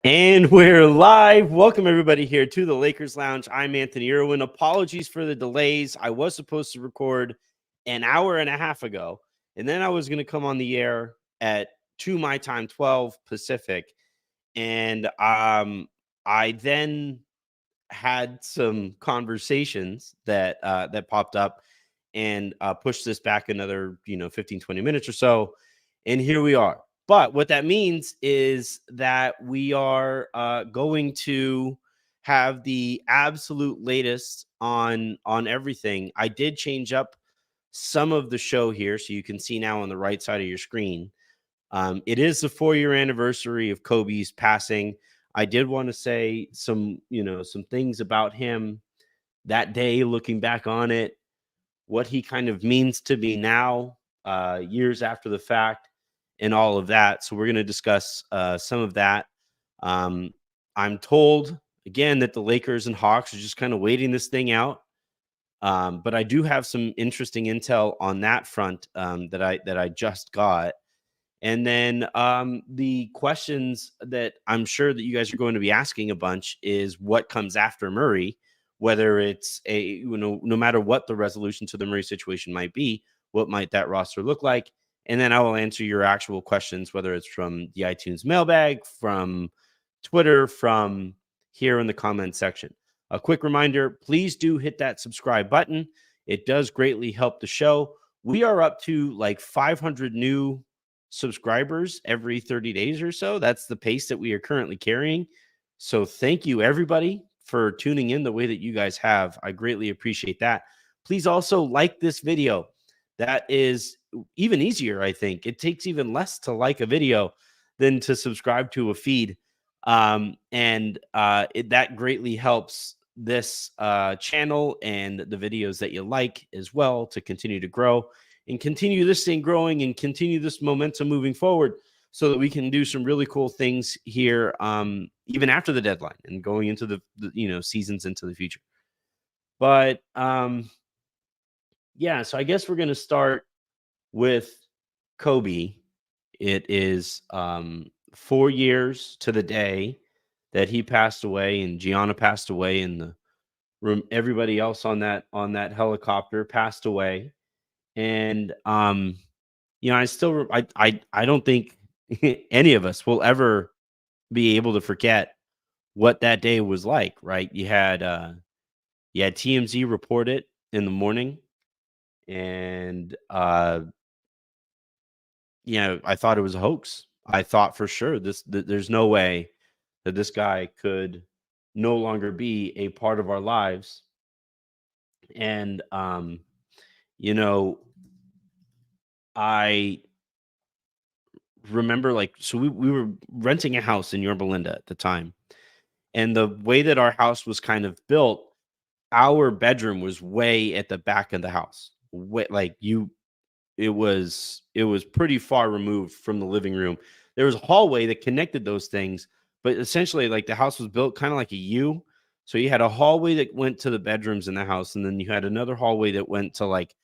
And we're live. Welcome everybody here to the Lakers Lounge. I'm Anthony Irwin. Apologies for the delays. I was supposed to record an hour and a half ago, and then I was going to come on the air at 2 my time, 12 Pacific. And I then had some conversations that popped up and pushed this back another 15 20 minutes or so, and here we are. But what that means is that we are going to have the absolute latest on everything. I did change up some of the show here, so you can see now on the right side of your screen. It is the 4-year anniversary of Kobe's passing. I did want to say some things about him that day, looking back on it, what he kind of means to me now, years after the fact, and all of that. So we're going to discuss some of that. I'm told again that the Lakers and Hawks are just kind of waiting this thing out. But I do have some interesting intel on that front that I just got. And then the questions that I'm sure that you guys are going to be asking a bunch is what comes after Murray, whether it's no matter what the resolution to the Murray situation might be, what might that roster look like? And then I will answer your actual questions, whether it's from the iTunes mailbag, from Twitter, from here in the comment section. A quick reminder, please do hit that subscribe button. It does greatly help the show. We are up to like 500 new subscribers every 30 days or so. That's the pace that we are currently carrying. So thank you everybody for tuning in the way that you guys have. I greatly appreciate that. Please also like this video. That is even easier, I think. It takes even less to like a video than to subscribe to a feed. That greatly helps this channel and the videos that you like as well to continue to grow and continue this thing growing and continue this momentum moving forward so that we can do some really cool things here even after the deadline and going into the seasons into the future. But yeah, so I guess we're going to start with Kobe. It is 4 years to the day that he passed away and Gianna passed away in the room. Everybody else on that helicopter passed away. And I don't think any of us will ever be able to forget what that day was like, right? You had TMZ report it in the morning, and I thought it was a hoax. I thought for sure there's no way that this guy could no longer be a part of our lives. And I remember, like, so we were renting a house in Yorba Linda at the time, and the way that our house was kind of built, our bedroom was way at the back of the house. It was pretty far removed from the living room. There was a hallway that connected those things, but essentially, like, the house was built kind of like a U. So you had a hallway that went to the bedrooms in the house, and then you had another hallway that went to like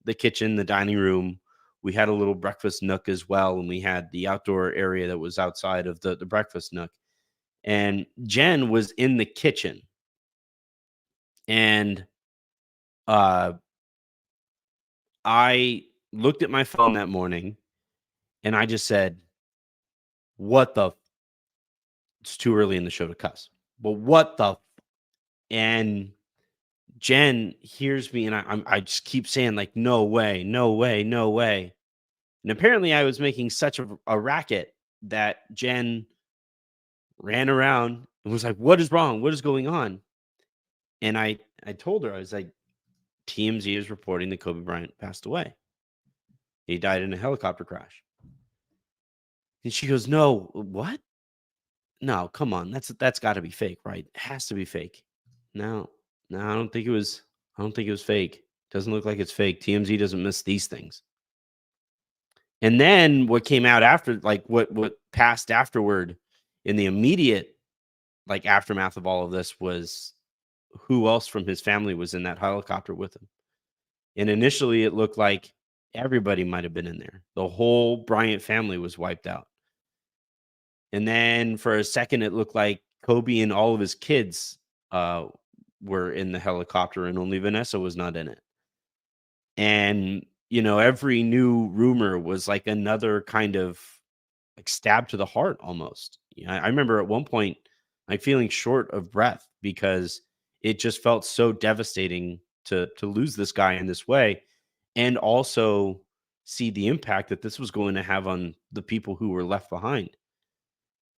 the kitchen, the dining room. We had a little breakfast nook as well, and we had the outdoor area that was outside of the breakfast nook. And Jen was in the kitchen, and I looked at my phone that morning, and I just said, "What the?" It's too early in the show to cuss, but what the? And Jen hears me, and I just keep saying, like, "No way, no way, no way." And apparently I was making such a racket that Jen ran around and was like, "What is wrong? What is going on?" And I told her, I was like, "TMZ is reporting that Kobe Bryant passed away. He died in a helicopter crash." And she goes, "No, what? No, come on. That's got to be fake, right? It has to be fake." No, no, I don't think it was. I don't think it was fake. Doesn't look like it's fake. TMZ doesn't miss these things. And then what came out after, like what passed afterward in the immediate like aftermath of all of this, was who else from his family was in that helicopter with him. And initially it looked like everybody might have been in there. The whole Bryant family was wiped out. And then for a second, it looked like Kobe and all of his kids were in the helicopter and only Vanessa was not in it. And, every new rumor was like another kind of like stab to the heart almost. I remember at one point, like feeling short of breath because it just felt so devastating to lose this guy in this way, and also see the impact that this was going to have on the people who were left behind.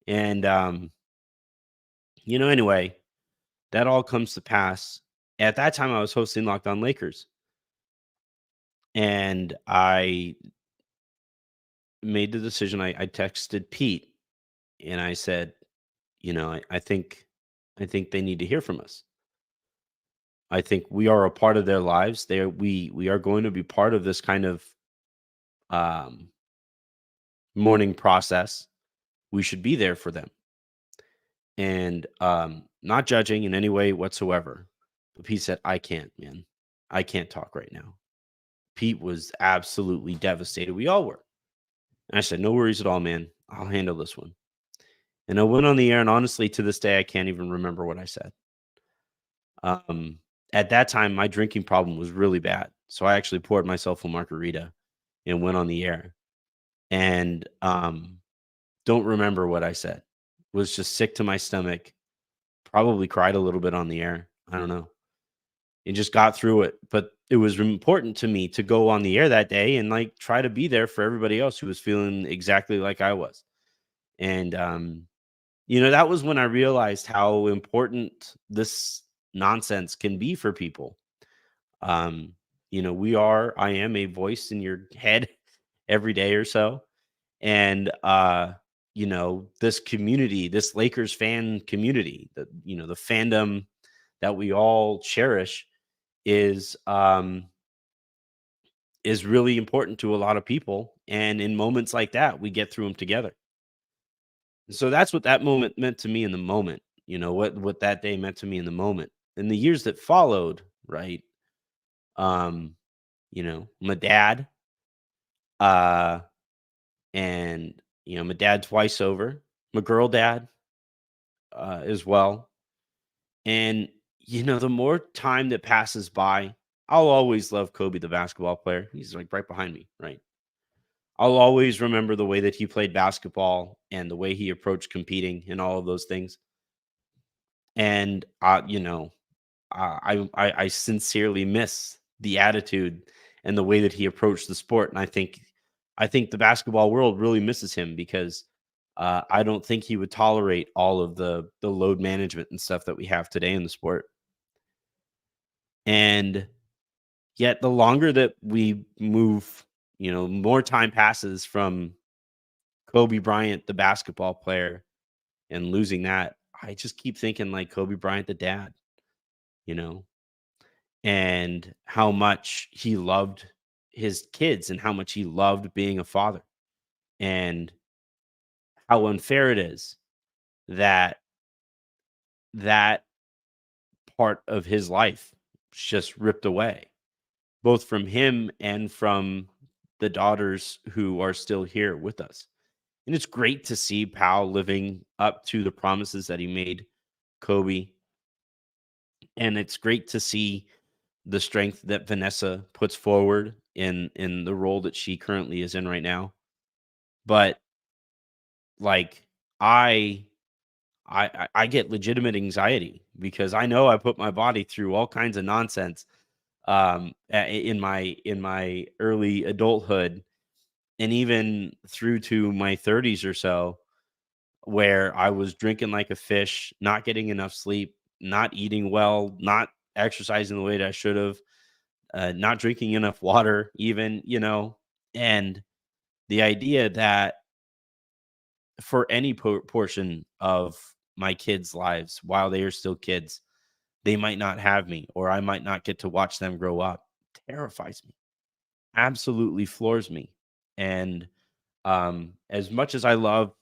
And anyway, that all comes to pass. At that time, I was hosting Locked On Lakers, and I made the decision. I texted Pete, and I said, I think they need to hear from us. I think we are a part of their lives. We are going to be part of this kind of um, mourning process. We should be there for them, and not judging in any way whatsoever. But Pete said, "I can't, man. I can't talk right now." Pete was absolutely devastated. We all were. And I said, "No worries at all, man. I'll handle this one." And I went on the air, and honestly, to this day, I can't even remember what I said. Um, at that time, my drinking problem was really bad. So I actually poured myself a margarita and went on the air. And don't remember what I said. Was just sick to my stomach. Probably cried a little bit on the air. I don't know. And just got through it. But it was important to me to go on the air that day and like try to be there for everybody else who was feeling exactly like I was. And that was when I realized how important this nonsense can be for people. Um, I am a voice in your head every day or so. And this community, this Lakers fan community, the fandom that we all cherish is really important to a lot of people. And in moments like that, we get through them together. So that's what that moment meant to me in the moment. What that day meant to me in the moment. In the years that followed, right? Um, my dad, uh, and my dad twice over, my girl dad, as well. And the more time that passes by, I'll always love Kobe, the basketball player. He's like right behind me, right? I'll always remember the way that he played basketball and the way he approached competing and all of those things. And I sincerely miss the attitude and the way that he approached the sport. And I think the basketball world really misses him because I don't think he would tolerate all of the load management and stuff that we have today in the sport. And yet, the longer that we move, more time passes from Kobe Bryant, the basketball player, and losing that. I just keep thinking like Kobe Bryant, the dad, you know, and how much he loved his kids and how much he loved being a father, and how unfair it is that that part of his life was just ripped away, both from him and from the daughters who are still here with us. And it's great to see Powell living up to the promises that he made Kobe. And it's great to see the strength that Vanessa puts forward in the role that she currently is in right now. But like I I get legitimate anxiety because I know I put my body through all kinds of nonsense in my early adulthood, and even through to my 30s or so, where I was drinking like a fish, not getting enough sleep, not eating well, not exercising the way that I should have, not drinking enough water, even, and the idea that for any portion of my kids' lives while they are still kids, they might not have me or I might not get to watch them grow up terrifies me, absolutely floors me. And as much as I love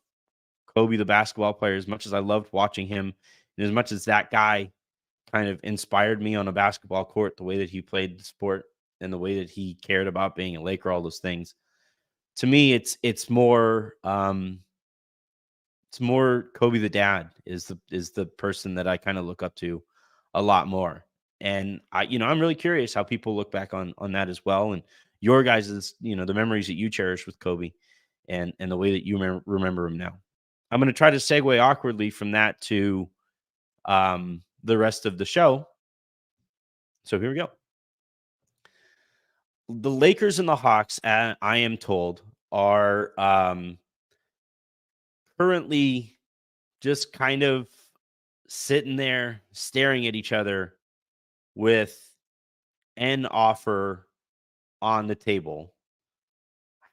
Kobe, the basketball player, as much as I loved watching him, and as much as that guy kind of inspired me on a basketball court, the way that he played the sport and the way that he cared about being a Laker, all those things. To me, it's more It's more Kobe the dad is the person that I kind of look up to a lot more. And I'm really curious how people look back on that as well, and your guys's, the memories that you cherish with Kobe, and the way that you remember him now. I'm going to try to segue awkwardly from that to the rest of the show. So here we go. The Lakers and the Hawks, I am told, are currently just kind of sitting there staring at each other with an offer on the table.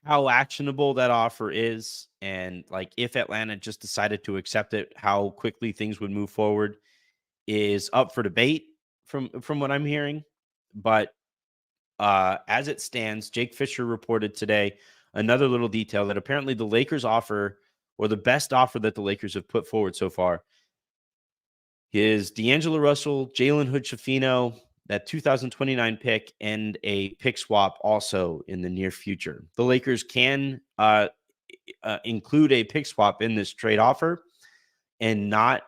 How actionable that offer is, and like if Atlanta just decided to accept it, how quickly things would move forward is up for debate from what I'm hearing. But as it stands, Jake Fisher reported today another little detail that apparently the Lakers offer, or the best offer that the Lakers have put forward so far, is D'Angelo Russell, Jalen Hood-Schifino, that 2029 pick, and a pick swap also in the near future. The Lakers can include a pick swap in this trade offer and not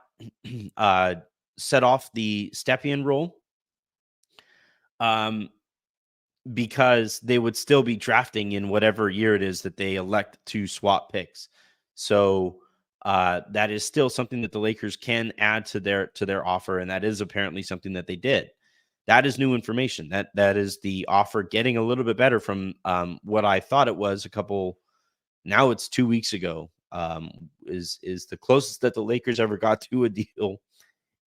set off the Stepien rule, because they would still be drafting in whatever year it is that they elect to swap picks. So that is still something that the Lakers can add to their offer, and that is apparently something that they did. That is new information. That is the offer getting a little bit better from what I thought it was a couple. Now it's 2 weeks ago. Is the closest that the Lakers ever got to a deal,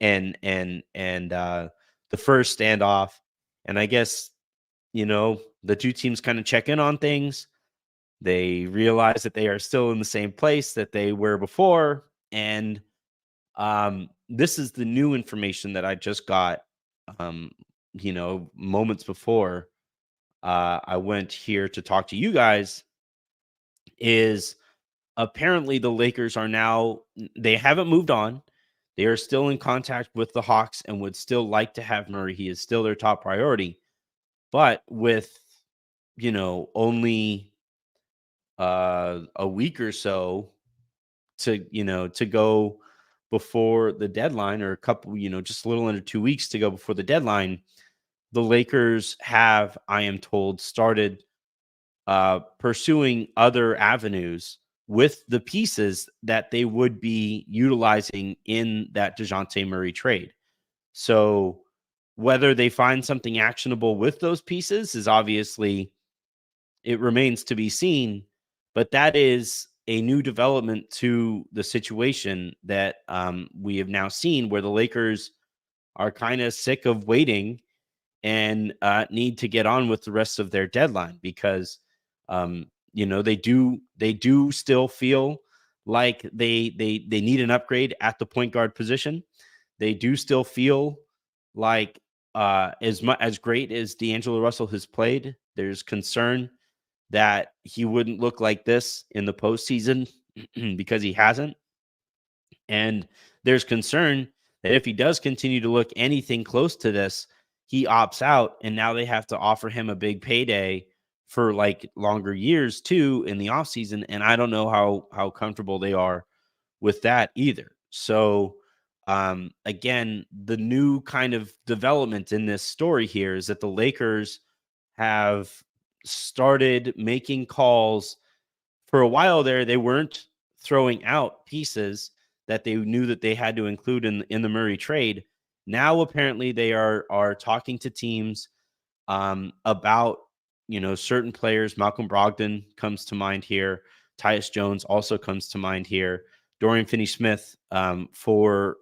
and the first standoff. And I guess the two teams kind of check in on things. They realize that they are still in the same place that they were before, and this is the new information that I just got. Moments before I went here to talk to you guys, is apparently the Lakers are now, they haven't moved on. They are still in contact with the Hawks and would still like to have Murray. He is still their top priority. But with, only a week or so to go before the deadline, or a couple, just a little under 2 weeks to go before the deadline, the Lakers have, I am told, started pursuing other avenues with the pieces that they would be utilizing in that Dejounte Murray trade. So whether they find something actionable with those pieces is obviously, it remains to be seen, but that is a new development to the situation that we have now seen, where the Lakers are kind of sick of waiting and need to get on with the rest of their deadline, because they do still feel like they need an upgrade at the point guard position. They do still feel like as great as D'Angelo Russell has played, there's concern that he wouldn't look like this in the postseason because he hasn't. And there's concern that if he does continue to look anything close to this, he opts out, and now they have to offer him a big payday for like longer years too in the offseason. And I don't know how comfortable they are with that either. So again, the new kind of development in this story here is that the Lakers have started making calls. For a while there, they weren't throwing out pieces that they knew that they had to include in the Murray trade. Now, apparently, they are talking to teams about certain players. Malcolm Brogdon comes to mind here. Tyus Jones also comes to mind here. Dorian Finney-Smith for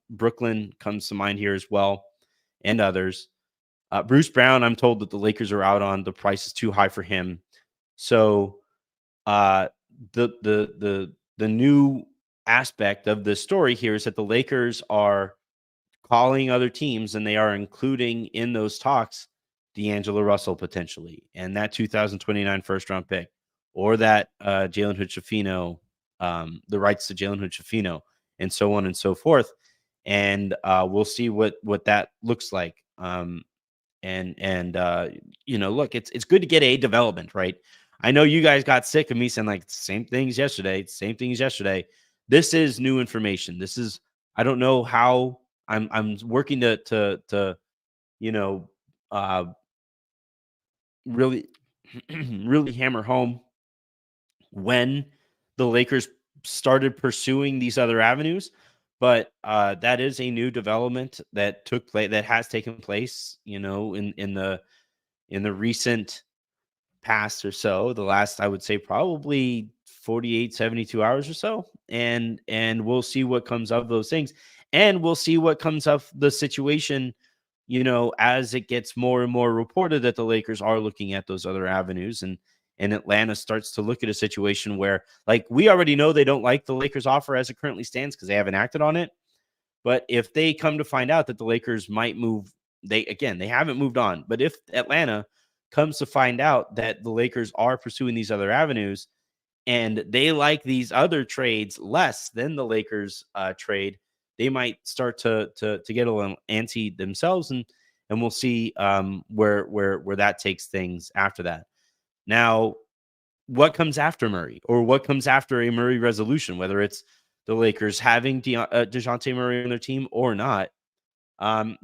Brooklyn comes to mind here as well, and others. Bruce Brown, I'm told that the Lakers are out on. The price is too high for him. So the new aspect of the story here is that the Lakers are calling other teams, and they are including in those talks D'Angelo Russell potentially, and that 2029 first round pick, or that Jalen Hood-Schifino, the rights to Jalen Hood-Schifino, and so on and so forth. And we'll see what that looks like. Look, it's good to get a development, right? I know you guys got sick of me saying like same things yesterday. this is new information. This is, I don't know how I'm working to you know, uh, really, really hammer home when the Lakers started pursuing these other avenues. But that is a new development that has taken place, in the recent past or so, the last, I would say, probably 48, 72 hours or so. And we'll see what comes of those things. And we'll see what comes of the situation, as it gets more and more reported that the Lakers are looking at those other avenues, and Atlanta starts to look at a situation where, like, we already know they don't like the Lakers offer as it currently stands because they haven't acted on it. But if they come to find out that the Lakers might move, they haven't moved on. But if Atlanta comes to find out that the Lakers are pursuing these other avenues and they like these other trades less than the Lakers trade, they might start to get a little antsy themselves, and we'll see where that takes things after that. Now, what comes after Murray, or what comes after a Murray resolution, whether it's the Lakers having Dejounte Murray on their team or not,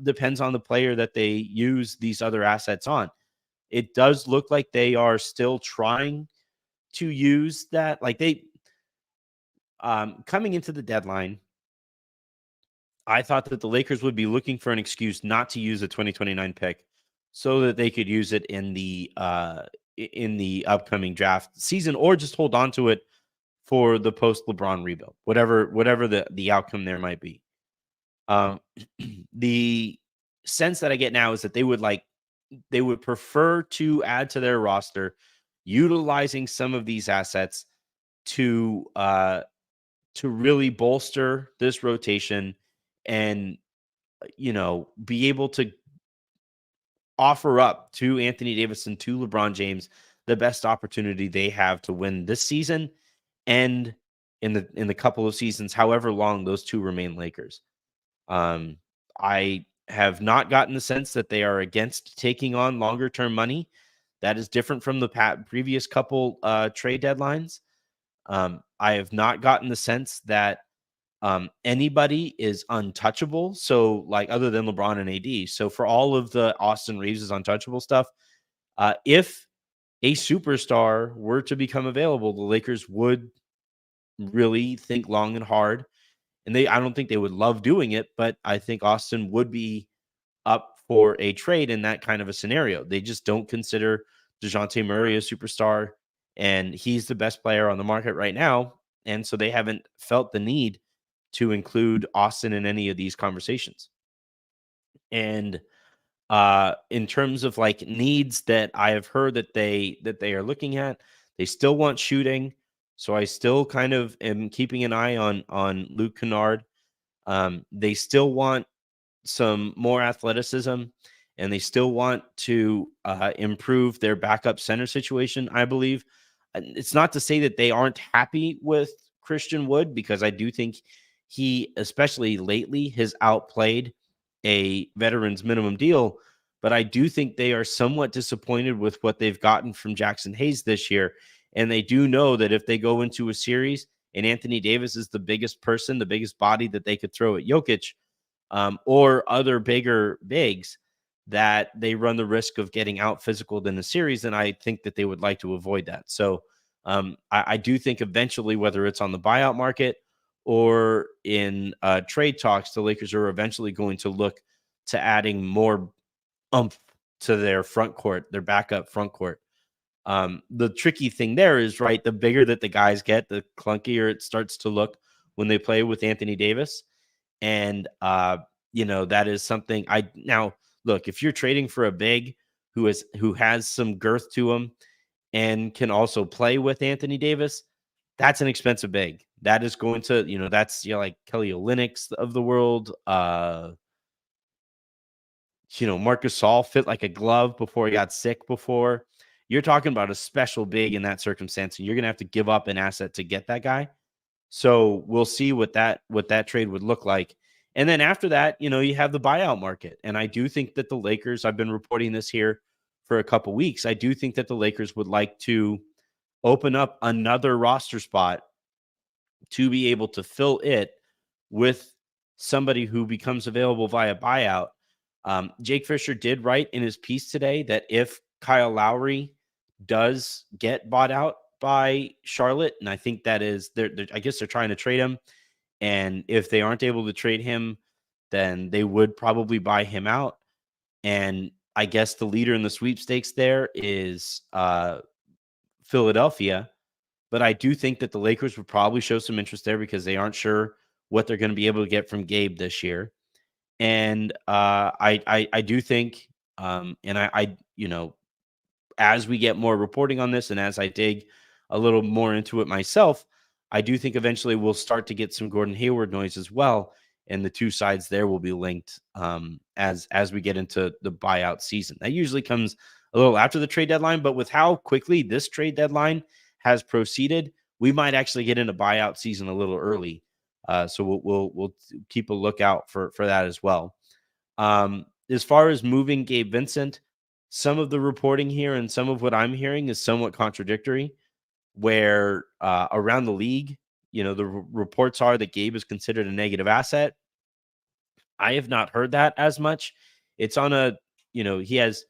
depends on the player that they use these other assets on. It does look like they are still trying to use that. Like, they, coming into the deadline, I thought that the Lakers would be looking for an excuse not to use a 2029 pick so that they could use it in the upcoming draft season, or just hold on to it for the post LeBron rebuild, whatever the outcome there might be. The sense that I get now is that they would prefer to add to their roster, utilizing some of these assets to really bolster this rotation, and be able to offer up to Anthony Davis and to LeBron James the best opportunity they have to win this season, and in the couple of seasons, however long those two remain Lakers. I have not gotten the sense that they are against taking on longer term money. That is different from the previous couple trade deadlines. I have not gotten the sense that anybody is untouchable. So, like, other than LeBron and AD. So for all of the Austin Reeves is untouchable stuff, if a superstar were to become available, the Lakers would really think long and hard. And I don't think they would love doing it, but I think Austin would be up for a trade in that kind of a scenario. They just don't consider Dejounte Murray a superstar, and he's the best player on the market right now. And so they haven't felt the need to include Austin in any of these conversations. And in terms of, like, needs that I have heard that they are looking at, they still want shooting. So I still kind of am keeping an eye on Luke Kennard. They still want some more athleticism, and they still want to improve their backup center situation, I believe. It's not to say that they aren't happy with Christian Wood, because I do think he, especially lately, has outplayed a veteran's minimum deal. But I do think they are somewhat disappointed with what they've gotten from Jackson Hayes this year. And they do know that if they go into a series and Anthony Davis is the biggest person, the biggest body that they could throw at Jokic, or other bigger bigs, that they run the risk of getting out physical in the series. And I think that they would like to avoid that. So I do think eventually, whether it's on the buyout market or in trade talks, the Lakers are eventually going to look to adding more umph to their front court, their backup front court. The tricky thing there is, right, the bigger that the guys get, the clunkier it starts to look when they play with Anthony Davis. And, that is something now look, if you're trading for a big who has some girth to him and can also play with Anthony Davis, that's an expensive big. That is going to, that's, like Kelly Olynyk of the world. Marcus Gasol fit like a glove before he got sick before. You're talking about a special big in that circumstance, and you're going to have to give up an asset to get that guy. So we'll see what that trade would look like. And then after that, you have the buyout market. And I do think that the Lakers, I've been reporting this here for a couple weeks, I do think that the Lakers would like to open up another roster spot to be able to fill it with somebody who becomes available via buyout. Jake Fisher did write in his piece today that if Kyle Lowry does get bought out by Charlotte, and I think that is I guess they're trying to trade him, and if they aren't able to trade him, then they would probably buy him out. And I guess the leader in the sweepstakes there is Philadelphia. But I do think that the Lakers would probably show some interest there because they aren't sure what they're going to be able to get from Gabe this year. And I do think, and I as we get more reporting on this and as I dig a little more into it myself, I do think eventually we'll start to get some Gordon Hayward noise as well, and the two sides there will be linked as we get into the buyout season. That usually comes a little after the trade deadline, but with how quickly this trade deadline has proceeded, we might actually get into buyout season a little early. So we'll keep a lookout for that as well. As far as moving Gabe Vincent, some of the reporting here and some of what I'm hearing is somewhat contradictory, where around the league, the reports are that Gabe is considered a negative asset. I have not heard that as much. It's on he has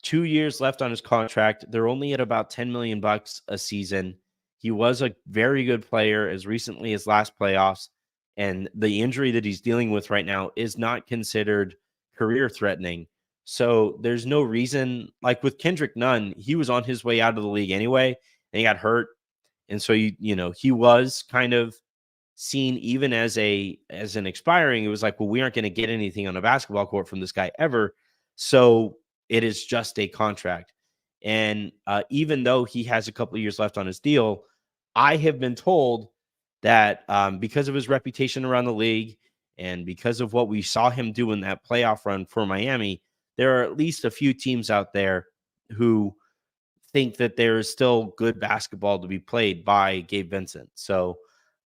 2 years left on his contract. They're only at about $10 million a season. He was a very good player as recently as last playoffs, and the injury that he's dealing with right now is not considered career threatening. So there's no reason, like with Kendrick Nunn, he was on his way out of the league anyway, and he got hurt. And so he was kind of seen even as an expiring. It was like, well, we aren't going to get anything on a basketball court from this guy ever. So it is just a contract. And even though he has a couple of years left on his deal, I have been told that because of his reputation around the league and because of what we saw him do in that playoff run for Miami, there are at least a few teams out there who think that there is still good basketball to be played by Gabe Vincent. So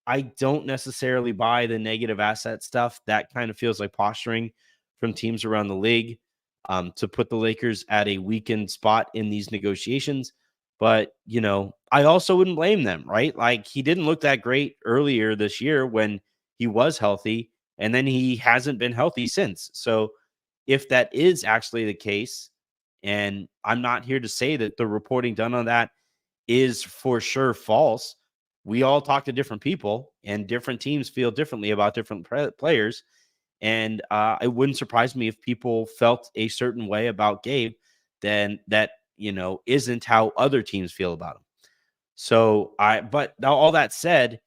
I don't necessarily buy the negative asset stuff. That kind of feels like posturing from teams around the league to put the Lakers at a weakened spot in these negotiations. But, I also wouldn't blame them, right? Like, he didn't look that great earlier this year when he was healthy, and then he hasn't been healthy since. So if that is actually the case, and I'm not here to say that the reporting done on that is for sure false. We all talk to different people, and different teams feel differently about different players. And it wouldn't surprise me if people felt a certain way about Gabe, then that isn't how other teams feel about him. So but all that said,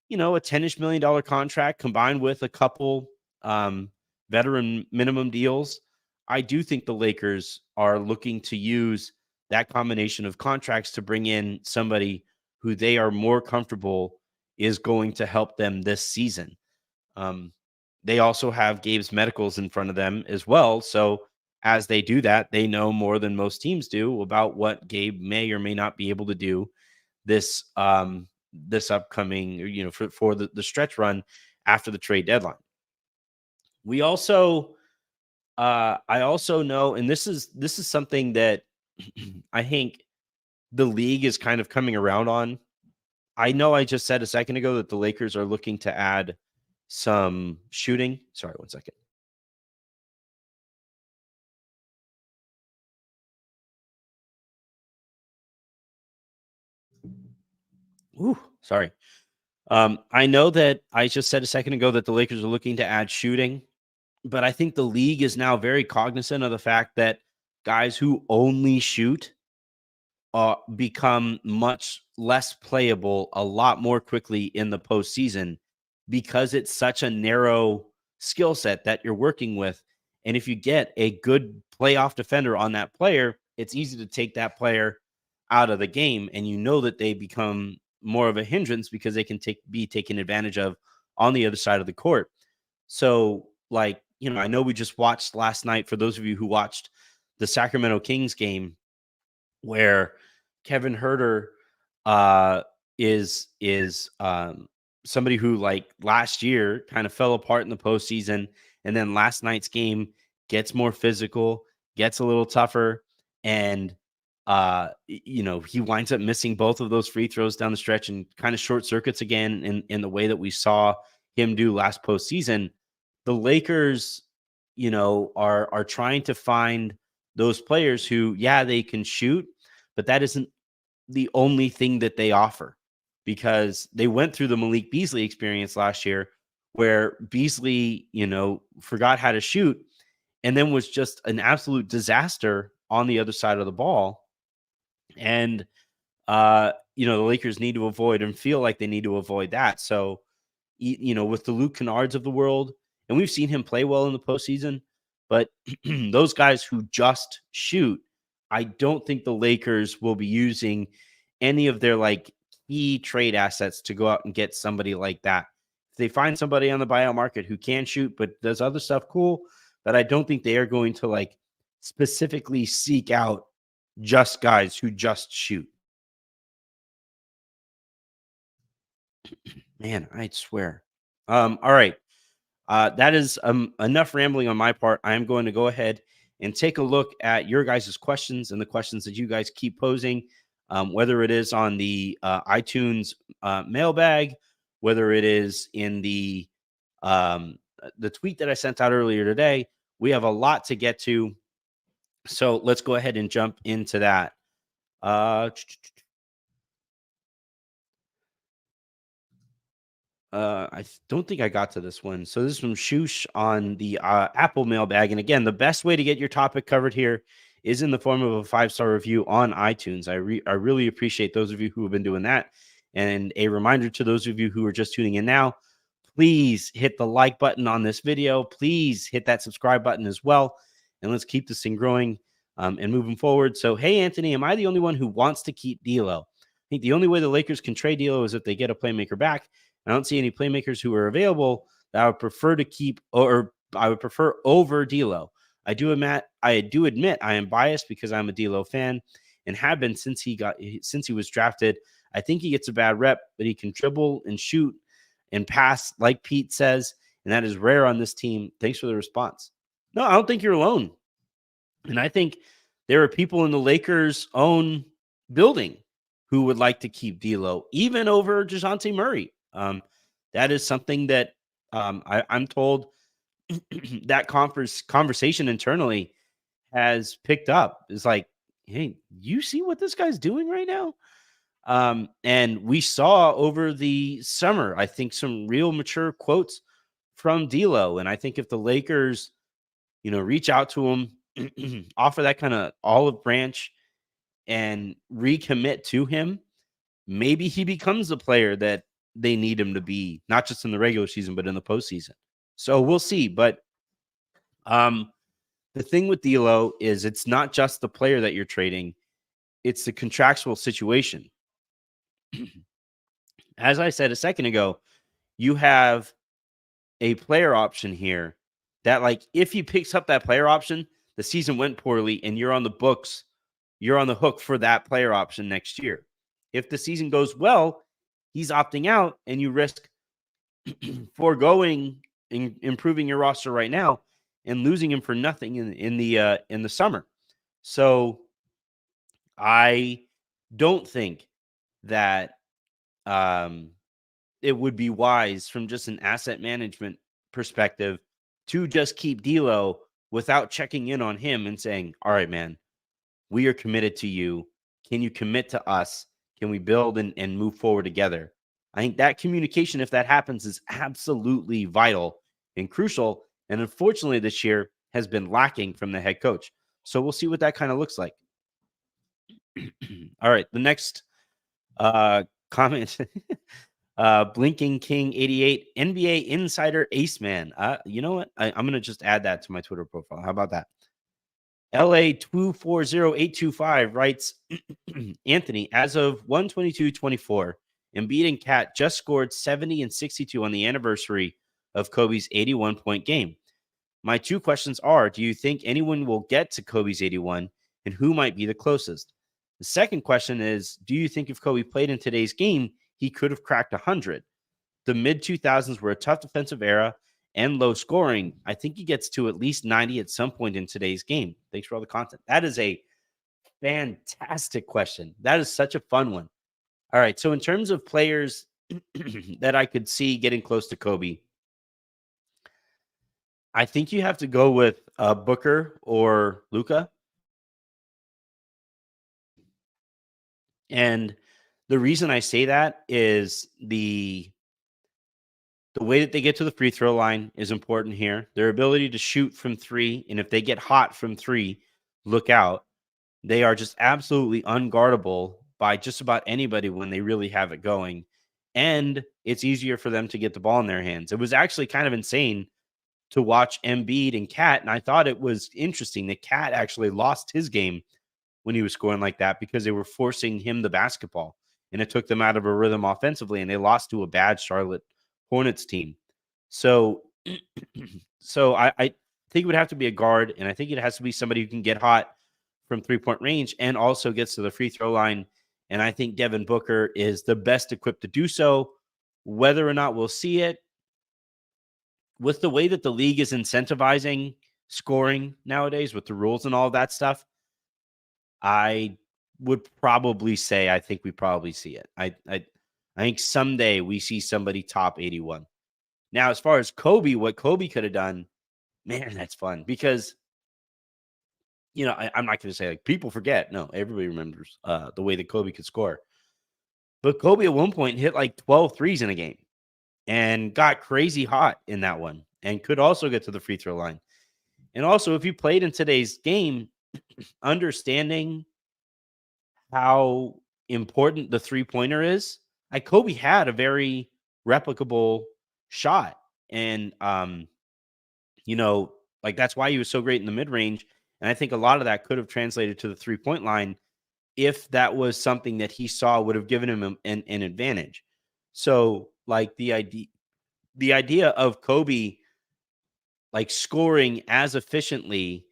a $10-ish million contract combined with a couple veteran minimum deals, I do think the Lakers are looking to use that combination of contracts to bring in somebody who they are more comfortable is going to help them this season. They also have Gabe's medicals in front of them as well. So as they do that, they know more than most teams do about what Gabe may or may not be able to do this upcoming, for the stretch run after the trade deadline. We also I also know, and this is something that I think the league is kind of coming around on. I know I just said a second ago that the Lakers are looking to add some shooting. Sorry, 1 second. Ooh, sorry. I know that I just said a second ago that the Lakers are looking to add shooting, but I think the league is now very cognizant of the fact that guys who only shoot become much less playable a lot more quickly in the postseason because it's such a narrow skill set that you're working with. And if you get a good playoff defender on that player, it's easy to take that player out of the game. And that they become more of a hindrance because they can be taken advantage of on the other side of the court. So, I know we just watched last night, for those of you who watched the Sacramento Kings game, where Kevin Herter is somebody who, like, last year kind of fell apart in the postseason, and then last night's game gets more physical, gets a little tougher, and he winds up missing both of those free throws down the stretch and kind of short circuits again in the way that we saw him do last postseason. The Lakers, are trying to find those players who, they can shoot, but that isn't the only thing that they offer, because they went through the Malik Beasley experience last year where Beasley, forgot how to shoot and then was just an absolute disaster on the other side of the ball. And, the Lakers need to avoid and feel like they need to avoid that. So, with the Luke Kennards of the world, and we've seen him play well in the postseason, but those guys who just shoot, I don't think the Lakers will be using any of their key trade assets to go out and get somebody like that. If they find somebody on the buyout market who can shoot but does other stuff cool, but I don't think they are going to specifically seek out just guys who just shoot. Man, I swear. All right. That is enough rambling on my part. I am going to go ahead and take a look at your guys' questions and the questions that you guys keep posing, whether it is on the iTunes mailbag, whether it is in the tweet that I sent out earlier today. We have a lot to get to, so let's go ahead and jump into that. I don't think I got to this one. So this is from Shoosh on the Apple mailbag. And again, the best way to get your topic covered here is in the form of a 5-star review on iTunes. I really appreciate those of you who have been doing that. And a reminder to those of you who are just tuning in now, please hit the like button on this video. Please hit that subscribe button as well. And let's keep this thing growing and moving forward. So, hey, Anthony, am I the only one who wants to keep D'Lo? I think the only way the Lakers can trade D'Lo is if they get a playmaker back. I don't see any playmakers who are available that I would prefer to keep, or I would prefer over D'Lo. I do admit I am biased because I'm a D'Lo fan and have been since he was drafted. I think he gets a bad rep, but he can dribble and shoot and pass like Pete says, and that is rare on this team. Thanks for the response. No, I don't think you're alone. And I think there are people in the Lakers' own building who would like to keep D'Lo, even over Dejounte Murray. That is something that I'm told that conversation internally has picked up. Is like, hey, you see what this guy's doing right now? And we saw over the summer, I think, some real mature quotes from D'Lo. And I think if the Lakers, reach out to him, offer that kind of olive branch and recommit to him, maybe he becomes the player that they need him to be, not just in the regular season, but in the postseason. So we'll see. But the thing with D'Lo is it's not just the player that you're trading, it's the contractual situation. As I said a second ago, you have a player option here that, if he picks up that player option, the season went poorly and you're on the books, you're on the hook for that player option next year. If the season goes well, he's opting out and you risk foregoing and improving your roster right now and losing him for nothing in the summer. So I don't think that it would be wise from just an asset management perspective to just keep D'Lo without checking in on him and saying, all right, man, we are committed to you. Can you commit to us? Can we build and move forward together? I think that communication, if that happens, is absolutely vital and crucial. And unfortunately, this year has been lacking from the head coach. So we'll see what that kind of looks like. All right. The next comment, Blinking King 88, NBA Insider Ace Man. You know what? I'm going to just add that to my Twitter profile. How about that? LA240825 writes, Anthony, as of 1/22/24, Embiid and Cat just scored 70 and 62 on the anniversary of Kobe's 81-point game. My two questions are, do you think anyone will get to Kobe's 81 and who might be the closest? The second question is, do you think if Kobe played in today's game, he could have cracked 100? The mid-2000s were a tough defensive era and low scoring. I think he gets to at least 90 at some point in today's game. Thanks for all the content. That is a fantastic question. That is such a fun one. All right. So in terms of players that I could see getting close to Kobe, I think you have to go with Booker or Luca. And the reason I say that is the way that they get to the free throw line is important here. Their ability to shoot from three, and if they get hot from three, look out. They are just absolutely unguardable by just about anybody when they really have it going. And it's easier for them to get the ball in their hands. It was actually kind of insane to watch Embiid and Cat, and I thought it was interesting that Cat actually lost his game when he was scoring like that because they were forcing him the basketball, and it took them out of a rhythm offensively, and they lost to a bad Charlotte Hornets team. So, I think it would have to be a guard, and I think it has to be somebody who can get hot from 3-point range and also gets to the free throw line. And I think Devin Booker is the best equipped to do so. Whether or not we'll see it, with the way that the league is incentivizing scoring nowadays with the rules and all that stuff, I would probably say I think we probably see it. I think someday we see somebody top 81. Now, as far as Kobe, what Kobe could have done, man, that's fun because I'm not going to say like people forget. No, everybody remembers the way that Kobe could score. But Kobe at one point hit like 12 threes in a game and got crazy hot in that one and could also get to the free throw line. And also, if you played in today's game, understanding how important the three-pointer is, like Kobe had a very replicable shot. And, like that's why he was so great in the mid-range. And I think a lot of that could have translated to the three-point line if that was something that he saw would have given him an advantage. So, like the idea of Kobe like scoring as efficiently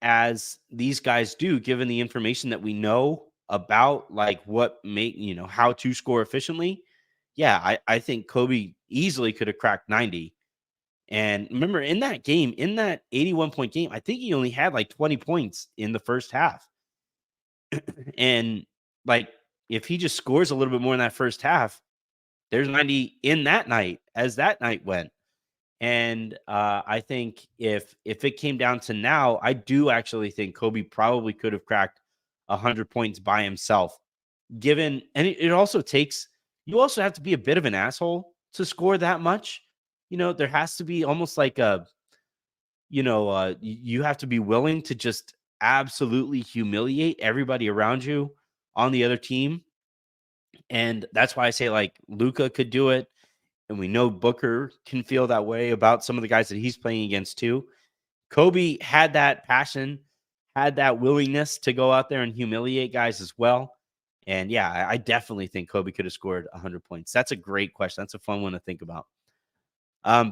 as these guys do, given the information that we know about like what how to score efficiently. Yeah, I think Kobe easily could have cracked 90. And remember, in that game, in that 81-point game, I think he only had like 20 points in the first half. And like, if he just scores a little bit more in that first half, there's 90 in that night as that night went. And I think if it came down to now, I do actually think Kobe probably could have cracked 100 points by himself. And it also takes, you also have to be a bit of an asshole to score that much. There has to be almost like you have to be willing to just absolutely humiliate everybody around you on the other team. And that's why I say like Luka could do it. And we know Booker can feel that way about some of the guys that he's playing against too. Kobe had that passion, had that willingness to go out there and humiliate guys as well. And yeah, I definitely think Kobe could have scored 100 points. That's a great question. That's a fun one to think about.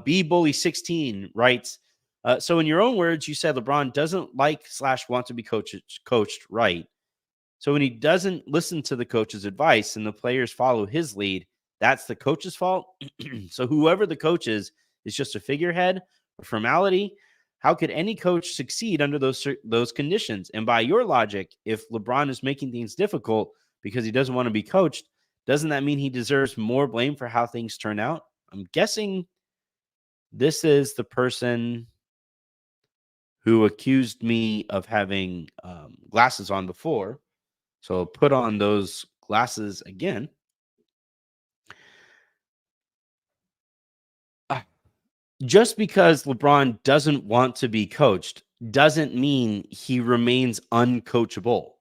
B Bully 16 writes, so in your own words, you said LeBron doesn't like/want to be coached right. So when he doesn't listen to the coach's advice and the players follow his lead, that's the coach's fault. So whoever the coach is just a figurehead, a formality. How could any coach succeed under those conditions? And by your logic, if LeBron is making things difficult because he doesn't want to be coached, doesn't that mean he deserves more blame for how things turn out? I'm guessing this is the person who accused me of having glasses on before. So I'll put on those glasses again. Just because LeBron doesn't want to be coached doesn't mean he remains uncoachable.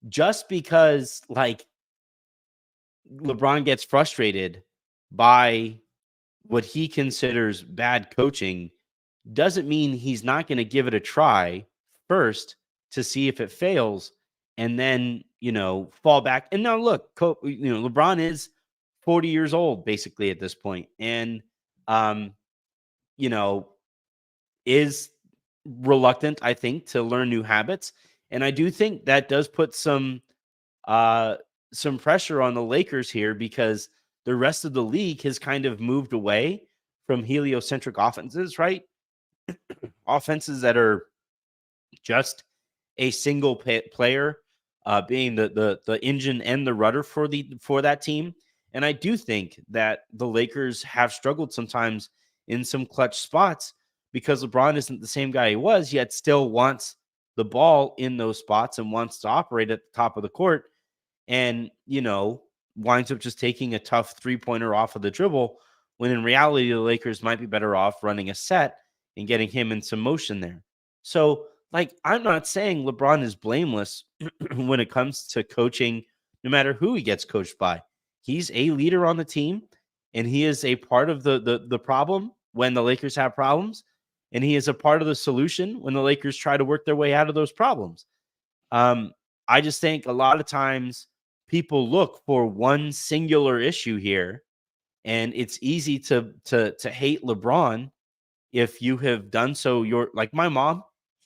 Just because like LeBron gets frustrated by what he considers bad coaching doesn't mean he's not going to give it a try first to see if it fails and then, fall back. And now look, LeBron is 40 years old basically at this point. And, is reluctant, I think, to learn new habits. And I do think that does put some pressure on the Lakers here because the rest of the league has kind of moved away from heliocentric offenses, right? Offenses that are just a single player being the engine and the rudder for that team. And I do think that the Lakers have struggled sometimes in some clutch spots because LeBron isn't the same guy he was, yet still wants the ball in those spots and wants to operate at the top of the court. And, winds up just taking a tough 3-pointer off of the dribble, when in reality, the Lakers might be better off running a set and getting him in some motion there. So, I'm not saying LeBron is blameless when it comes to coaching, no matter who he gets coached by. He's a leader on the team, and he is a part of the problem when the Lakers have problems, and he is a part of the solution when the Lakers try to work their way out of those problems. I just think a lot of times people look for one singular issue here, and it's easy to hate LeBron if you have done so. You're like, my mom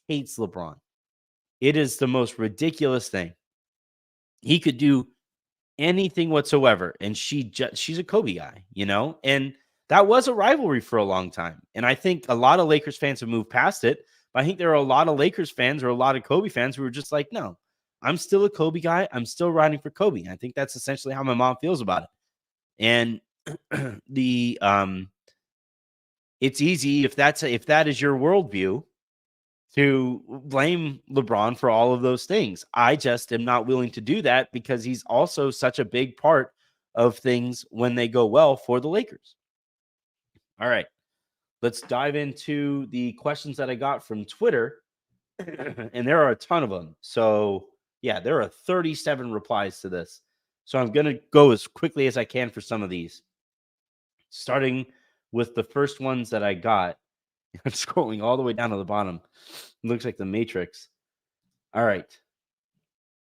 hates LeBron. It is the most ridiculous thing. He could do anything whatsoever, and she's a Kobe guy, and that was a rivalry for a long time. And I think a lot of Lakers fans have moved past it, but I think there are a lot of Lakers fans or a lot of Kobe fans who are just like, no, I'm still a Kobe guy. I'm still riding for Kobe. And I think that's essentially how my mom feels about it. And it's easy if that is your worldview to blame LeBron for all of those things. I just am not willing to do that because he's also such a big part of things when they go well for the Lakers. All right, let's dive into the questions that I got from Twitter. And there are a ton of them. So yeah, there are 37 replies to this. So I'm going to go as quickly as I can for some of these. Starting with the first ones that I got. I'm scrolling all the way down to the bottom. It looks like the Matrix. All right.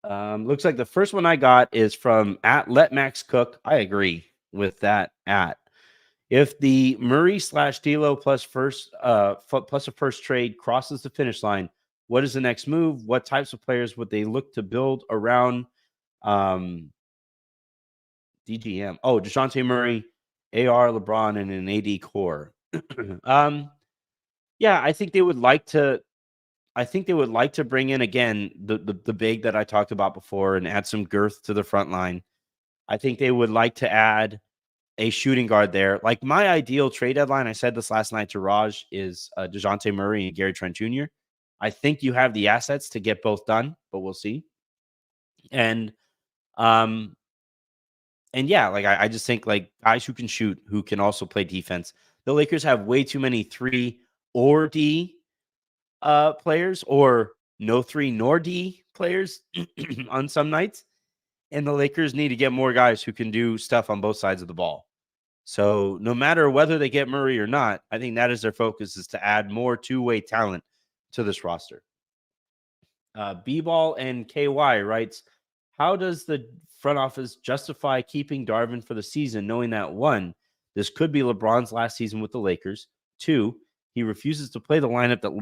Looks like the first one I got is from @LetMaxCook. I agree with that If the Murray / D'Lo plus a first trade crosses the finish line, what is the next move? What types of players would they look to build around DGM? Oh, Dejounte Murray, AR, LeBron, and an AD core. Yeah, I think they would like to. I think they would like to bring in again the big that I talked about before and add some girth to the front line. I think they would like to add a shooting guard there. Like my ideal trade deadline, I said this last night to Raj, is Dejounte Murray and Gary Trent Jr. I think you have the assets to get both done, but we'll see. And yeah, I just think like guys who can shoot, who can also play defense. The Lakers have way too many 3 or D players, or no 3 nor D players on some nights. And the Lakers need to get more guys who can do stuff on both sides of the ball. So no matter whether they get Murray or not, I think that is their focus, is to add more two-way talent to this roster. B-Ball and KY writes, how does the front office justify keeping Darvin for the season, knowing that 1, this could be LeBron's last season with the Lakers, 2, he refuses to play the lineup that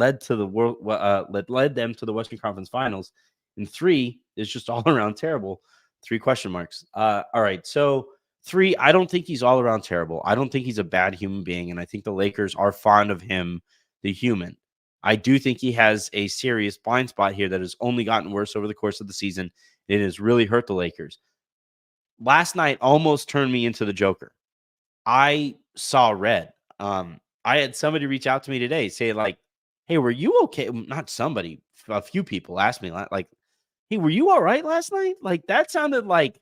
led them to the Western Conference Finals, and 3 is just all around terrible. 3 question marks. All right, so 3, I don't think he's all around terrible. I don't think he's a bad human being, and I think the Lakers are fond of him, the human. I do think he has a serious blind spot here that has only gotten worse over the course of the season. It has really hurt the Lakers. Last night almost turned me into the Joker. I saw red. I had somebody reach out to me today, say like, hey, were you okay? Not somebody, a few people asked me like, hey, were you all right last night? Like that sounded like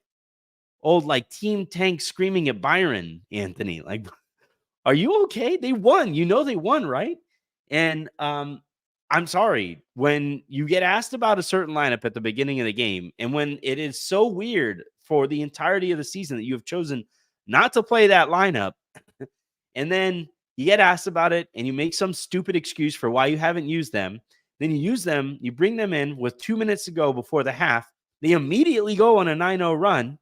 old like Team Tank screaming at Byron, Anthony. Like, are you okay? They won. They won, right? And I'm sorry, when you get asked about a certain lineup at the beginning of the game, and when it is so weird for the entirety of the season that you have chosen not to play that lineup, and then you get asked about it and you make some stupid excuse for why you haven't used them, then you use them, you bring them in with 2 minutes to go before the half, they immediately go on a 9-0 run,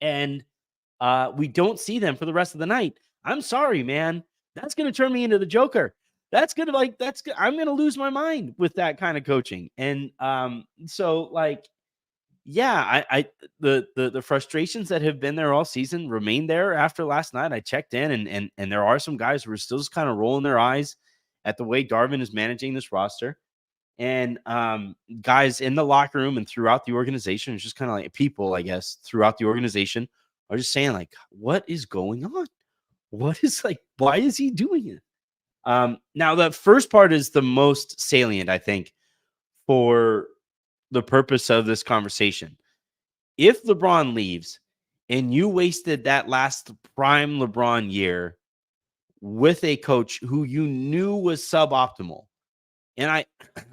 and we don't see them for the rest of the night. I'm sorry, man. That's going to turn me into the Joker. That's going to I'm going to lose my mind with that kind of coaching. And so like, yeah, the frustrations that have been there all season remain there after last night. I checked in and there are some guys who are still just kind of rolling their eyes at the way Darvin is managing this roster. And guys in the locker room and throughout the organization, it's just kind of like people, I guess, throughout the organization are just saying, like, what is going on? What is like, why is he doing it? Now, the first part is the most salient, I think, for the purpose of this conversation. If LeBron leaves and you wasted that last prime LeBron year with a coach who you knew was suboptimal, and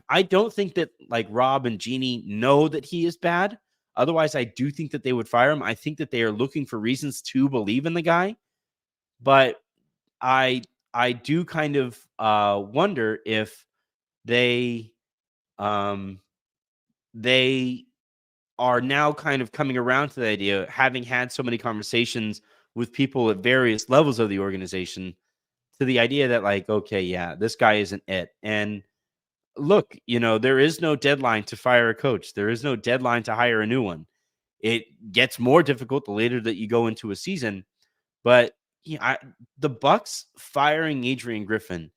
I don't think that like Rob and Jeannie know that he is bad. Otherwise, I do think that they would fire him. I think that they are looking for reasons to believe in the guy. But I I do kind of wonder if they um they are now kind of coming around to the idea, having had so many conversations with people at various levels of the organization, to the idea that like, okay, yeah, this guy isn't it. And look, there is no deadline to fire a coach. There is no deadline to hire a new one. It gets more difficult the later that you go into a season. But yeah, the Bucks firing Adrian Griffin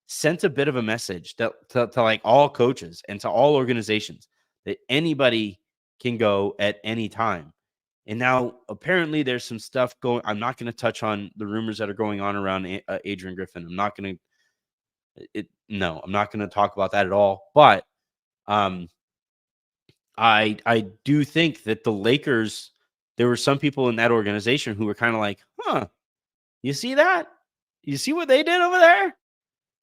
sent a bit of a message to like all coaches and to all organizations that anybody can go at any time. And now apparently there's some stuff going. I'm not going to touch on the rumors that are going on around Adrian Griffin. I'm not going to. No, I'm not going to talk about that at all. But um, I do think that the Lakers. There were some people in that organization who were kind of like, huh. You see that? You see what they did over there?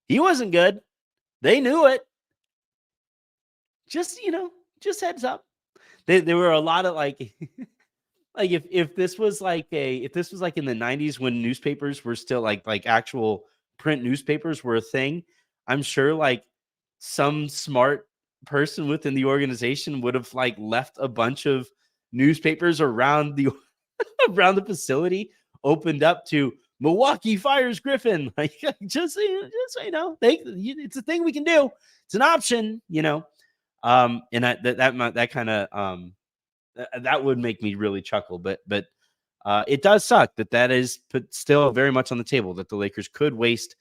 He wasn't good. They knew it. Just, just heads up. There were a lot of like like if this was like in the 90s when newspapers were still like actual print newspapers were a thing, I'm sure like some smart person within the organization would have like left a bunch of newspapers around the around the facility opened up to Milwaukee fires Griffin. Like just so you know, it's a thing we can do. It's an option, And that kind of that would make me really chuckle. But it does suck that is still very much on the table, that the Lakers could waste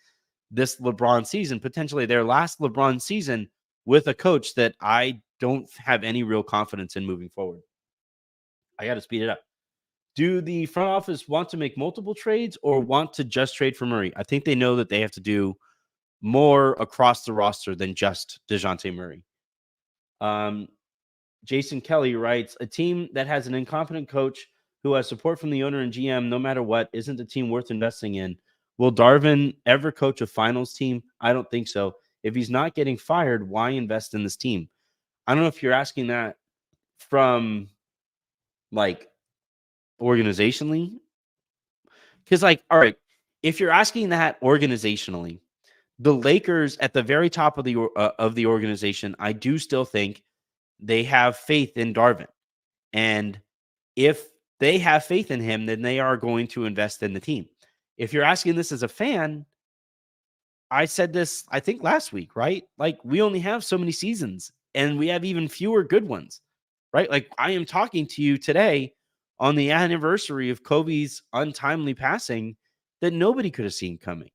this LeBron season, potentially their last LeBron season, with a coach that I don't have any real confidence in moving forward. I got to speed it up. Do the front office want to make multiple trades or want to just trade for Murray? I think they know that they have to do more across the roster than just Dejounte Murray. Jason Kelly writes, a team that has an incompetent coach who has support from the owner and GM, no matter what, isn't a team worth investing in. Will Darvin ever coach a finals team? I don't think so. If he's not getting fired, why invest in this team? I don't know if you're asking that from like organizationally, because like, all right, if you're asking that organizationally, the Lakers at the very top of the organization, I do still think they have faith in Darvin. And if they have faith in him, then they are going to invest in the team. If you're asking this as a fan, I said this, I think last week, right? Like we only have so many seasons and we have even fewer good ones, right? Like I am talking to you today on the anniversary of Kobe's untimely passing that nobody could have seen coming.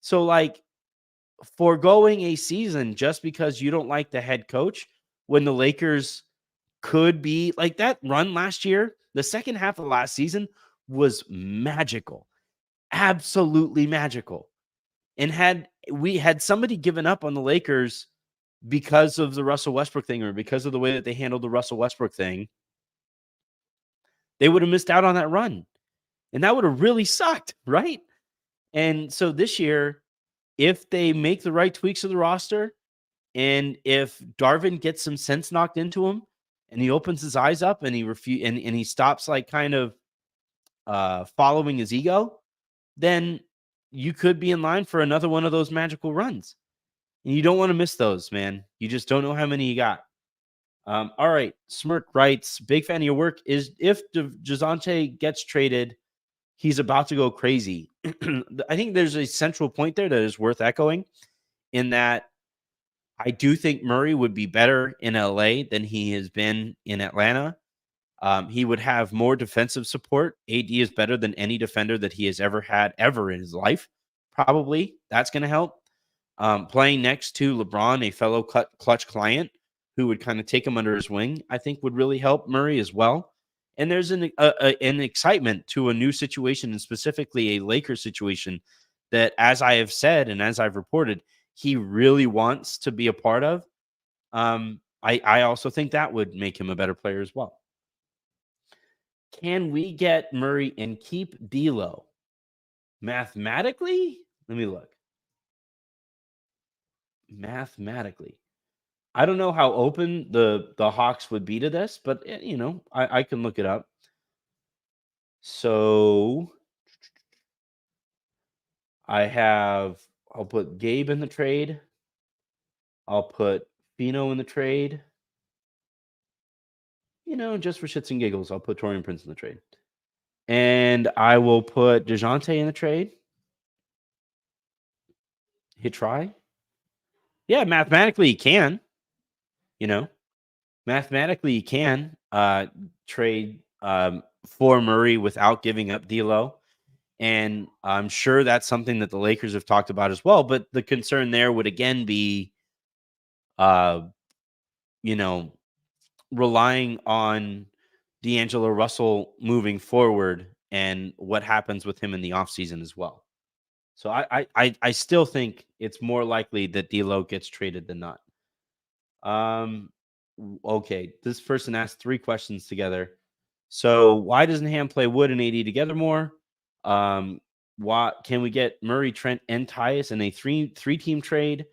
So like foregoing a season just because you don't like the head coach when the Lakers could be like that run last year, the second half of last season was magical, absolutely magical. And had somebody given up on the Lakers because of the Russell Westbrook thing or because of the way that they handled the Russell Westbrook thing, they would have missed out on that run. And that would have really sucked, right? And so this year, if they make the right tweaks to the roster, and if Darvin gets some sense knocked into him and he opens his eyes up and he stops like kind of following his ego, then you could be in line for another one of those magical runs. And you don't want to miss those, man. You just don't know how many you got. All right. Smirk writes, big fan of your work. Is if Dejounte gets traded, he's about to go crazy. I think there's a central point there that is worth echoing, in that I do think Murray would be better in LA than he has been in Atlanta. He would have more defensive support. AD is better than any defender that he has ever had ever in his life. Probably that's going to help. Playing next to LeBron, a fellow clutch client who would kind of take him under his wing, I think would really help Murray as well. And there's an excitement to a new situation, and specifically a Lakers situation that, as I have said and as I've reported, he really wants to be a part of. I also think that would make him a better player as well. Can we get Murray and keep D'Lo? Mathematically, let me look. Mathematically, I don't know how open the Hawks would be to this, but I can look it up. So I'll put Gabe in the trade. I'll put Fino in the trade. Just for shits and giggles, I'll put Taurean Prince in the trade. And I will put Dejounte in the trade. Hit try. Yeah, mathematically you can. Mathematically you can trade for Murray without giving up D'Lo. And I'm sure that's something that the Lakers have talked about as well. But the concern there would again be, relying on D'Angelo Russell moving forward and what happens with him in the offseason as well. So I still think it's more likely that D'Lo gets traded than not. Okay, this person asked 3 questions together. So why doesn't Ham play Wood and AD together more? Why can we get Murray, Trent, and Tyus in a three-team trade?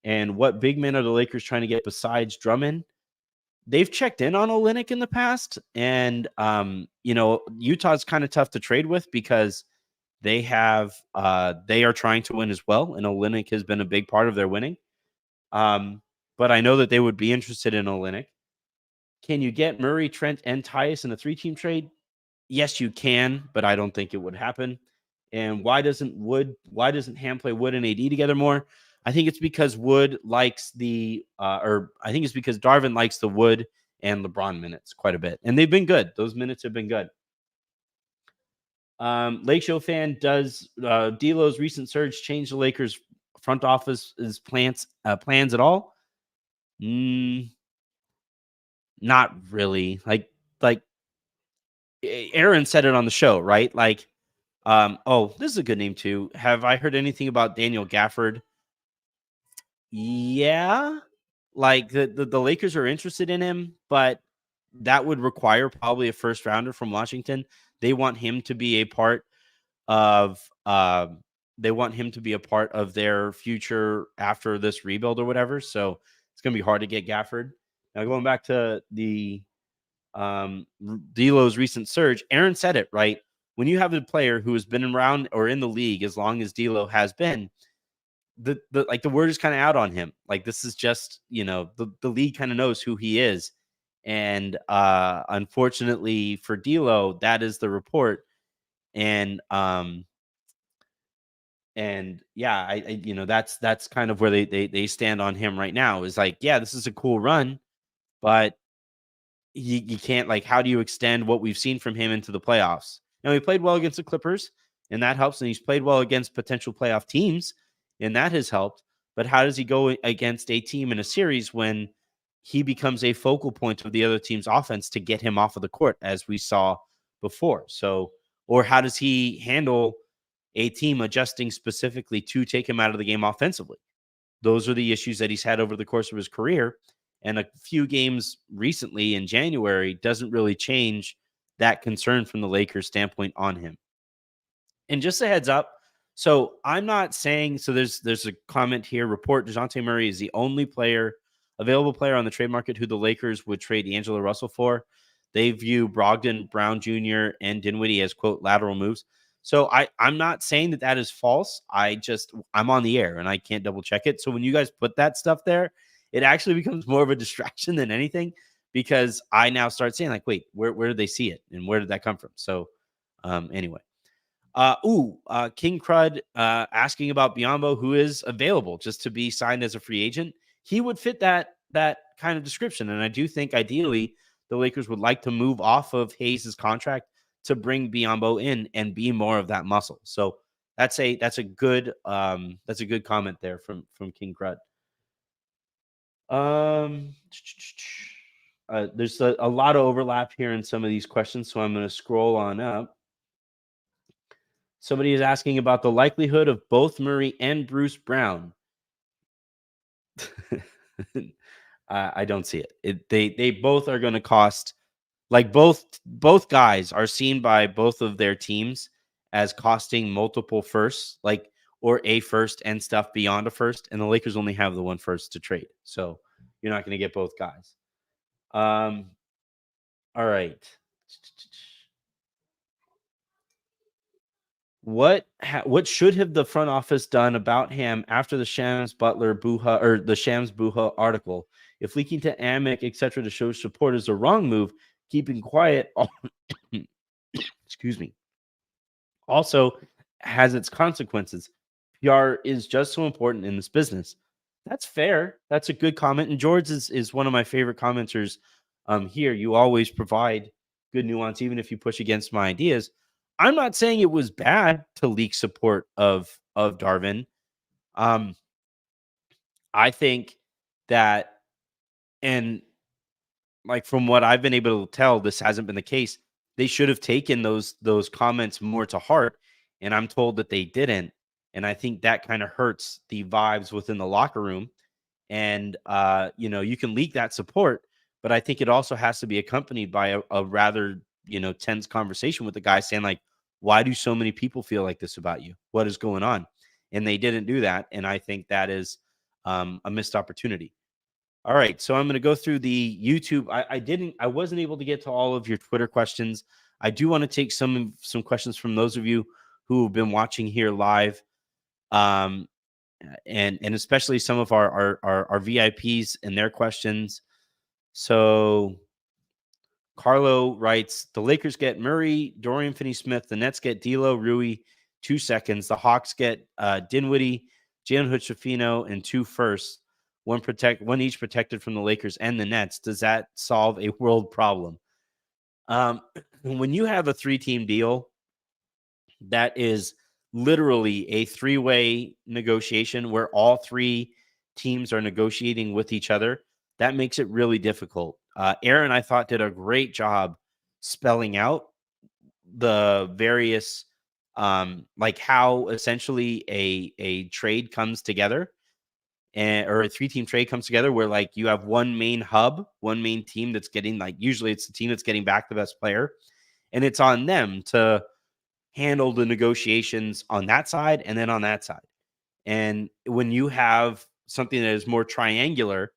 And what big men are the Lakers trying to get besides Drummond? They've checked in on Olynyk in the past, and Utah's kind of tough to trade with because they are trying to win as well, and Olynyk has been a big part of their winning. But I know that they would be interested in Olynyk. Can you get Murray, Trent, and Tyus in a 3-team trade? Yes, you can, but I don't think it would happen. And why doesn't Ham play Wood and AD together more? I think it's because Wood likes I think it's because Darvin likes the Wood and LeBron minutes quite a bit. And they've been good. Those minutes have been good. Lake Show fan, does D'Lo's recent surge change the Lakers front office's plans at all? Not really. Like Aaron said it on the show, right? Like, this is a good name too. Have I heard anything about Daniel Gafford? Yeah, like the Lakers are interested in him, but that would require probably a first rounder from Washington. They want him to be a part of their future after this rebuild or whatever. So it's gonna be hard to get Gafford. Now going back to the D'Lo's recent surge, Aaron said it right. When you have a player who has been around or in the league as long as D'Lo has been, the word is kind of out on him. Like, this is just, the league kind of knows who he is. And unfortunately for D'Lo, that is the report. And yeah, that's kind of where they stand on him right now, is like, yeah, this is a cool run, but you can't, like, how do you extend what we've seen from him into the playoffs? Now, he played well against the Clippers, and that helps. And he's played well against potential playoff teams, and that has helped. But how does he go against a team in a series when he becomes a focal point of the other team's offense to get him off of the court, as we saw before? So, or how does he handle a team adjusting specifically to take him out of the game offensively? Those are the issues that he's had over the course of his career. And a few games recently in January doesn't really change that concern from the Lakers' standpoint on him. And just a heads up, so I'm not saying, so there's a comment here, report Dejounte Murray is the only available player on the trade market who the Lakers would trade D'Angelo Russell for. They view Brogdon, Brown Jr., and Dinwiddie as, quote, lateral moves. So I'm not saying that is false. I'm on the air and I can't double check it. So when you guys put that stuff there, it actually becomes more of a distraction than anything, because I now start saying, like, wait, where did they see it? And where did that come from? So anyway. King Crud asking about Biyombo, who is available just to be signed as a free agent. He would fit that kind of description. And I do think ideally the Lakers would like to move off of Hayes' contract to bring Biyombo in and be more of that muscle. So That's a good comment there from King Crud. There's a lot of overlap here in some of these questions, so I'm going to scroll on up. Somebody is asking about the likelihood of both Murray and Bruce Brown. I don't see it. They both are going to cost, like, both guys are seen by both of their teams as costing multiple firsts, like, or a first and stuff beyond a first, and the Lakers only have the one first to trade, so you're not going to get both guys. All right. What should have the front office done about him after the Shams Butler Buha or the Shams Buha article? If leaking to Amick, etc., to show support is the wrong move, keeping quiet, excuse me, also has its consequences. PR is just so important in this business. That's fair. That's a good comment. And George is one of my favorite commenters here. You always provide good nuance, even if you push against my ideas. I'm not saying it was bad to leak support of Darvin. I think that, and like from what I've been able to tell, this hasn't been the case. They should have taken those comments more to heart, and I'm told that they didn't. And I think that kind of hurts the vibes within the locker room. And you can leak that support, but I think it also has to be accompanied by a rather tense conversation with the guy saying, like, why do so many people feel like this about you? What is going on? And they didn't do that, and I think that is a missed opportunity. All right, so I'm going to go through the YouTube. I wasn't able to get to all of your Twitter questions. I do want to take some questions from those of you who have been watching here live, and especially some of our VIPs and their questions. So Carlo writes, the Lakers get Murray, Dorian Finney-Smith, the Nets get D'Lo, Rui, 2 seconds. The Hawks get Dinwiddie, Jalen Hood-Schifino, and 2 firsts. One each protected from the Lakers and the Nets. Does that solve a world problem? When you have a 3-team deal, that is literally a 3-way negotiation where all 3 teams are negotiating with each other. That makes it really difficult. Aaron, I thought, did a great job spelling out the various, like how essentially a trade comes together, or a 3-team trade comes together, where like you have one main hub, one main team that's getting, like, usually it's the team that's getting back the best player, and it's on them to handle the negotiations on that side and then on that side. And when you have something that is more triangular,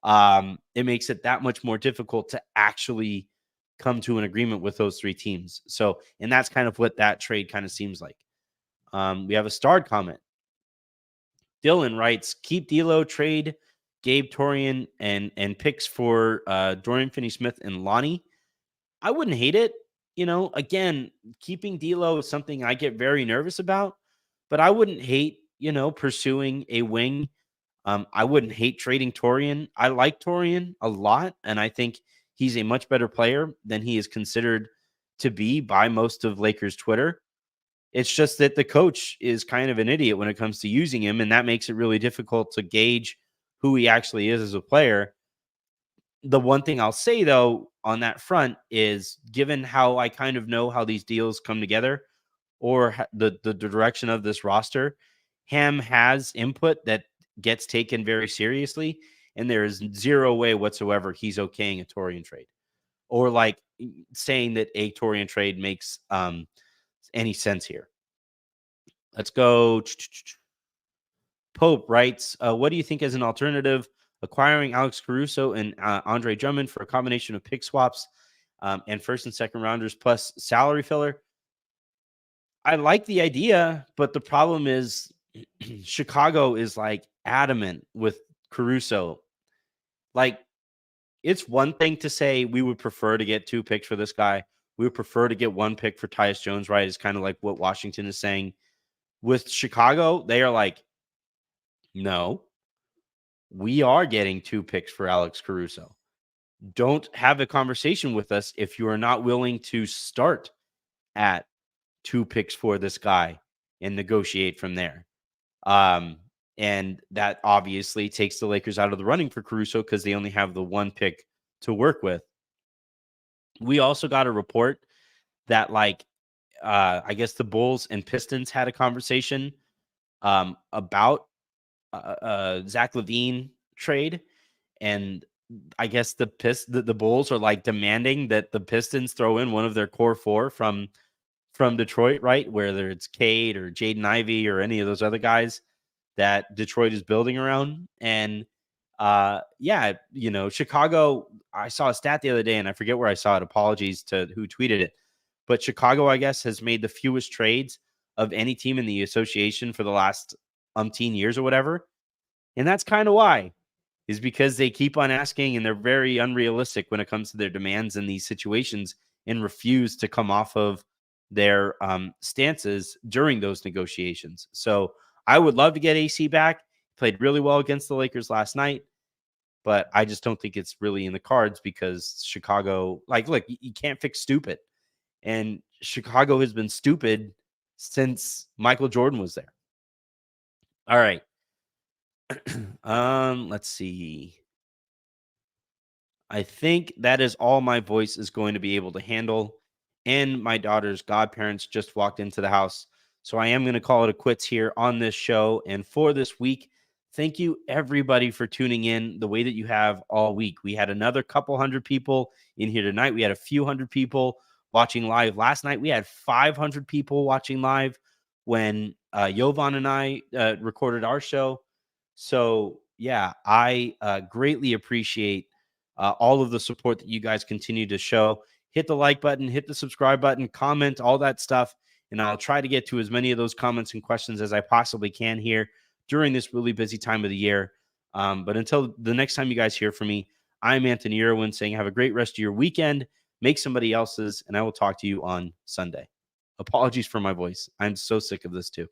it makes it that much more difficult to actually come to an agreement with those 3 teams. So, and that's kind of what that trade kind of seems like. We have a starred comment. Dylan writes, keep D'Lo, trade Gabe Torian and picks for Dorian Finney-Smith and Lonnie. I wouldn't hate it. Again, keeping D'Lo is something I get very nervous about, but I wouldn't hate, pursuing a wing. I wouldn't hate trading Torian. I like Torian a lot, and I think he's a much better player than he is considered to be by most of Lakers Twitter. It's just that the coach is kind of an idiot when it comes to using him, and that makes it really difficult to gauge who he actually is as a player. The one thing I'll say, though, on that front is, given how I kind of know how these deals come together, or the direction of this roster, Ham has input that gets taken very seriously, and there is zero way whatsoever he's okaying a Torian trade, or like saying that a Torian trade makes any sense here. Let's go. Pope writes, what do you think as an alternative, acquiring Alex Caruso and Andre Drummond for a combination of pick swaps and first and second rounders plus salary filler? I like the idea, but the problem is Chicago is like adamant with Caruso. Like, it's one thing to say we would prefer to get 2 picks for this guy. We would prefer to get 1 pick for Tyus Jones, right? It's kind of like what Washington is saying. With Chicago, they are like, no, we are getting 2 picks for Alex Caruso. Don't have a conversation with us if you are not willing to start at 2 picks for this guy and negotiate from there. And that obviously takes the Lakers out of the running for Caruso because they only have the one pick to work with. We also got a report that, like, I guess the Bulls and Pistons had a conversation about Zach LaVine trade, and I guess the Bulls are like demanding that the Pistons throw in one of their core four from Detroit, right? Whether it's Cade or Jaden Ivey or any of those other guys that Detroit is building around. And yeah, Chicago, I saw a stat the other day and I forget where I saw it. Apologies to who tweeted it. But Chicago, I guess, has made the fewest trades of any team in the association for the last umpteen years or whatever. And that's kind of why, is because they keep on asking and they're very unrealistic when it comes to their demands in these situations and refuse to come off of their stances during those negotiations. So I would love to get AC back. Played really well against the Lakers last night, but I just don't think it's really in the cards because Chicago, like, look, you can't fix stupid. And Chicago has been stupid since Michael Jordan was there. All right. Let's see. I think that is all my voice is going to be able to handle. And my daughter's godparents just walked into the house. So I am going to call it a quits here on this show. And for this week, thank you everybody for tuning in the way that you have all week. We had another couple hundred people in here tonight. We had a few hundred people watching live last night. We had 500 people watching live when Jovan and I recorded our show. So yeah, I greatly appreciate all of the support that you guys continue to show. Hit the like button, hit the subscribe button, comment, all that stuff. And I'll try to get to as many of those comments and questions as I possibly can here during this really busy time of the year. But until the next time you guys hear from me, I'm Anthony Irwin saying have a great rest of your weekend. Make somebody else's, and I will talk to you on Sunday. Apologies for my voice. I'm so sick of this too.